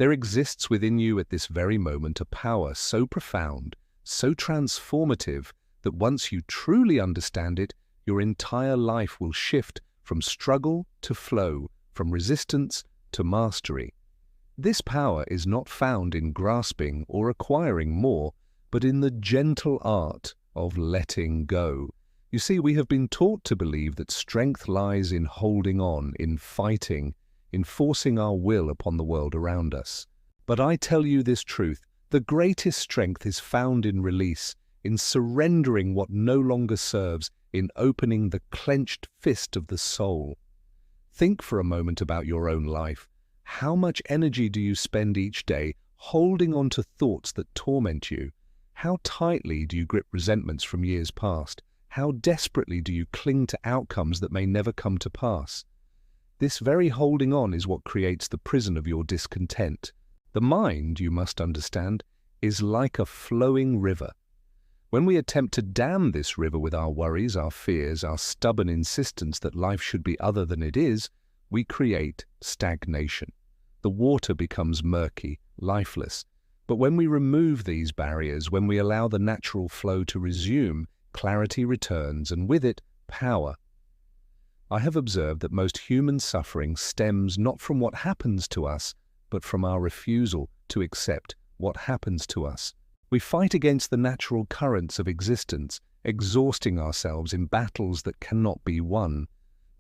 There exists within you at this very moment a power so profound, so transformative, that once you truly understand it, your entire life will shift from struggle to flow, from resistance to mastery. This power is not found in grasping or acquiring more, but in the gentle art of letting go. You see, we have been taught to believe that strength lies in holding on, in fighting, in forcing our will upon the world around us. But I tell you this truth, the greatest strength is found in release, in surrendering what no longer serves, in opening the clenched fist of the soul. Think for a moment about your own life. How much energy do you spend each day holding on to thoughts that torment you? How tightly do you grip resentments from years past? How desperately do you cling to outcomes that may never come to pass? This very holding on is what creates the prison of your discontent. The mind, you must understand, is like a flowing river. When we attempt to dam this river with our worries, our fears, our stubborn insistence that life should be other than it is, we create stagnation. The water becomes murky, lifeless. But when we remove these barriers, when we allow the natural flow to resume, clarity returns, and with it, power. I have observed that most human suffering stems not from what happens to us, but from our refusal to accept what happens to us. We fight against the natural currents of existence, exhausting ourselves in battles that cannot be won.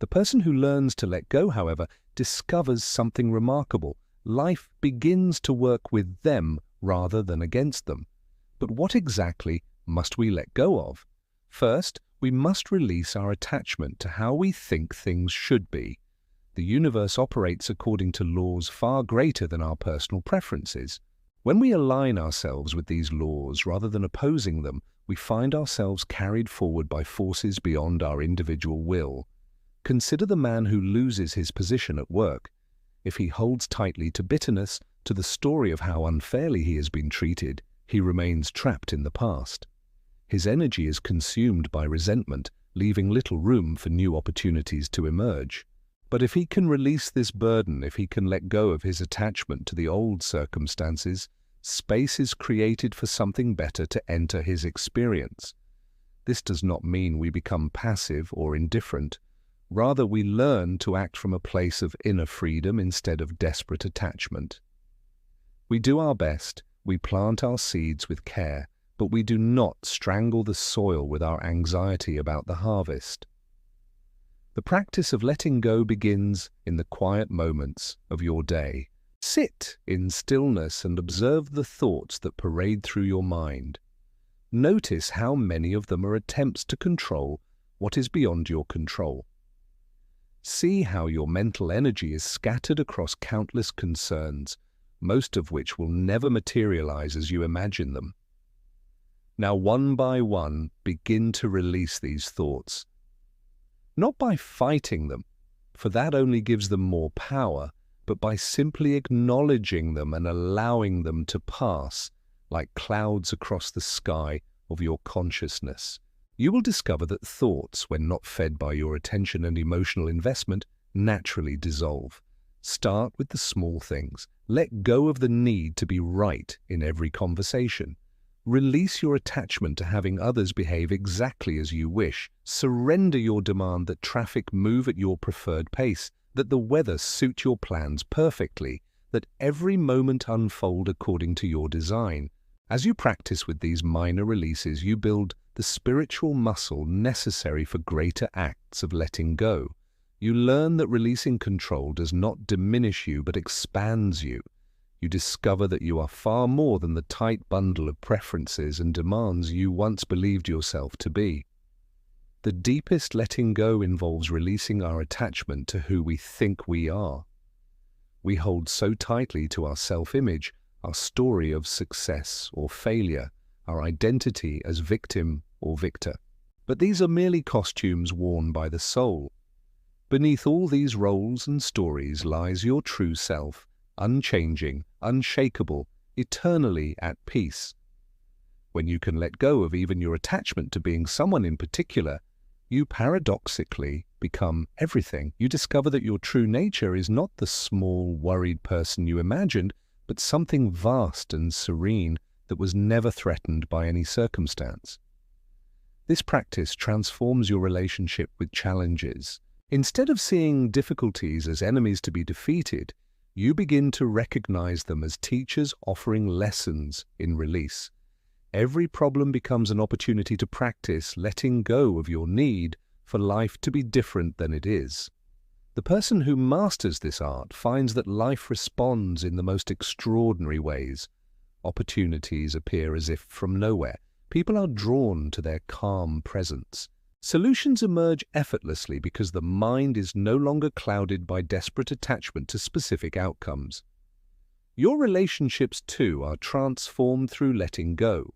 The person who learns to let go, however, discovers something remarkable. Life begins to work with them rather than against them. But what exactly must we let go of? First, we must release our attachment to how we think things should be. The universe operates according to laws far greater than our personal preferences. When we align ourselves with these laws rather than opposing them, we find ourselves carried forward by forces beyond our individual will. Consider the man who loses his position at work. If he holds tightly to bitterness, to the story of how unfairly he has been treated, he remains trapped in the past. His energy is consumed by resentment, leaving little room for new opportunities to emerge. But if he can release this burden, if he can let go of his attachment to the old circumstances, space is created for something better to enter his experience. This does not mean we become passive or indifferent. Rather, we learn to act from a place of inner freedom instead of desperate attachment. We do our best, we plant our seeds with care, but we do not strangle the soil with our anxiety about the harvest. The practice of letting go begins in the quiet moments of your day. Sit in stillness and observe the thoughts that parade through your mind. Notice how many of them are attempts to control what is beyond your control. See how your mental energy is scattered across countless concerns, most of which will never materialize as you imagine them. Now, one by one, begin to release these thoughts. Not by fighting them, for that only gives them more power, but by simply acknowledging them and allowing them to pass like clouds across the sky of your consciousness. You will discover that thoughts, when not fed by your attention and emotional investment, naturally dissolve. Start with the small things. Let go of the need to be right in every conversation. Release your attachment to having others behave exactly as you wish. Surrender your demand that traffic move at your preferred pace, that the weather suit your plans perfectly, that every moment unfold according to your design. As you practice with these minor releases, you build the spiritual muscle necessary for greater acts of letting go. You learn that releasing control does not diminish you but expands you. You discover that you are far more than the tight bundle of preferences and demands you once believed yourself to be. The deepest letting go involves releasing our attachment to who we think we are. We hold so tightly to our self-image, our story of success or failure, our identity as victim or victor. But these are merely costumes worn by the soul. Beneath all these roles and stories lies your true self, unchanging, unshakable, eternally at peace. When you can let go of even your attachment to being someone in particular, you paradoxically become everything. You discover that your true nature is not the small, worried person you imagined, but but something vast and serene that was never threatened by any circumstance. This practice transforms your relationship with challenges. Instead of seeing difficulties as enemies to be defeated, you begin to recognize them as teachers offering lessons in release. Every problem becomes an opportunity to practice letting go of your need for life to be different than it is. The person who masters this art finds that life responds in the most extraordinary ways. Opportunities appear as if from nowhere. People are drawn to their calm presence. Solutions emerge effortlessly because the mind is no longer clouded by desperate attachment to specific outcomes. Your relationships, too, are transformed through letting go.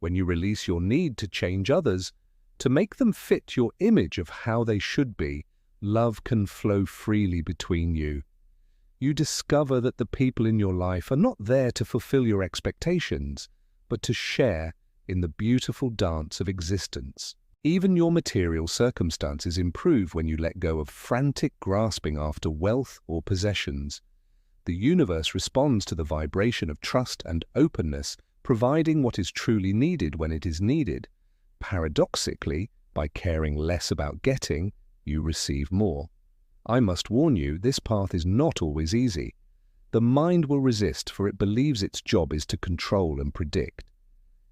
When you release your need to change others, to make them fit your image of how they should be, love can flow freely between you. You discover that the people in your life are not there to fulfill your expectations, but to share in the beautiful dance of existence. Even your material circumstances improve when you let go of frantic grasping after wealth or possessions. The universe responds to the vibration of trust and openness, providing what is truly needed when it is needed. Paradoxically, by caring less about getting, you receive more. I must warn you, this path is not always easy. The mind will resist, for it believes its job is to control and predict.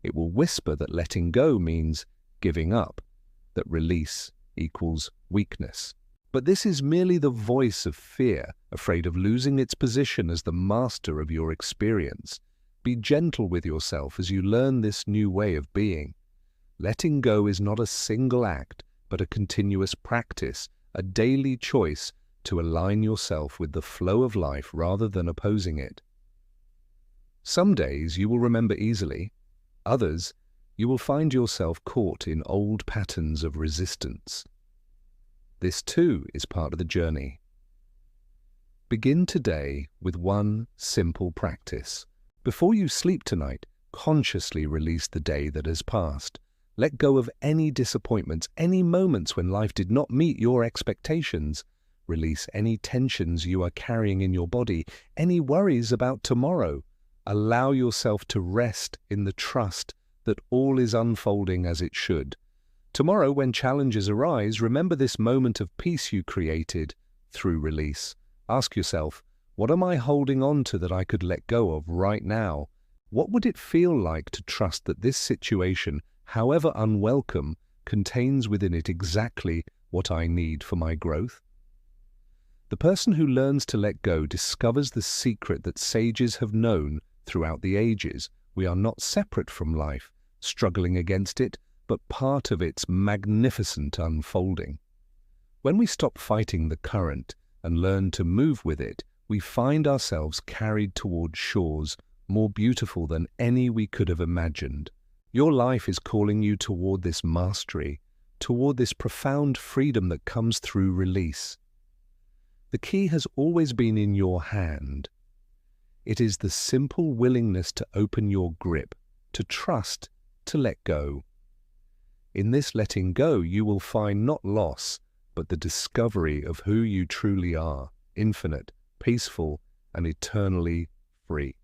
It will whisper that letting go means giving up, that release equals weakness. But this is merely the voice of fear, afraid of losing its position as the master of your experience. Be gentle with yourself as you learn this new way of being. Letting go is not a single act, but a continuous practice, a daily choice to align yourself with the flow of life rather than opposing it. Some days you will remember easily. Others, you will find yourself caught in old patterns of resistance. This too is part of the journey. Begin today with one simple practice. Before you sleep tonight, consciously release the day that has passed. Let go of any disappointments, any moments when life did not meet your expectations. Release any tensions you are carrying in your body, any worries about tomorrow. Allow yourself to rest in the trust that all is unfolding as it should. Tomorrow, when challenges arise, remember this moment of peace you created through release. Ask yourself, what am I holding on to that I could let go of right now? What would it feel like to trust that this situation, however unwelcome, contains within it exactly what I need for my growth? The person who learns to let go discovers the secret that sages have known throughout the ages. We are not separate from life, struggling against it, but part of its magnificent unfolding. When we stop fighting the current and learn to move with it, we find ourselves carried toward shores more beautiful than any we could have imagined. Your life is calling you toward this mastery, toward this profound freedom that comes through release. The key has always been in your hand. It is the simple willingness to open your grip, to trust, to let go. In this letting go, you will find not loss, but the discovery of who you truly are, infinite, peaceful, and eternally free.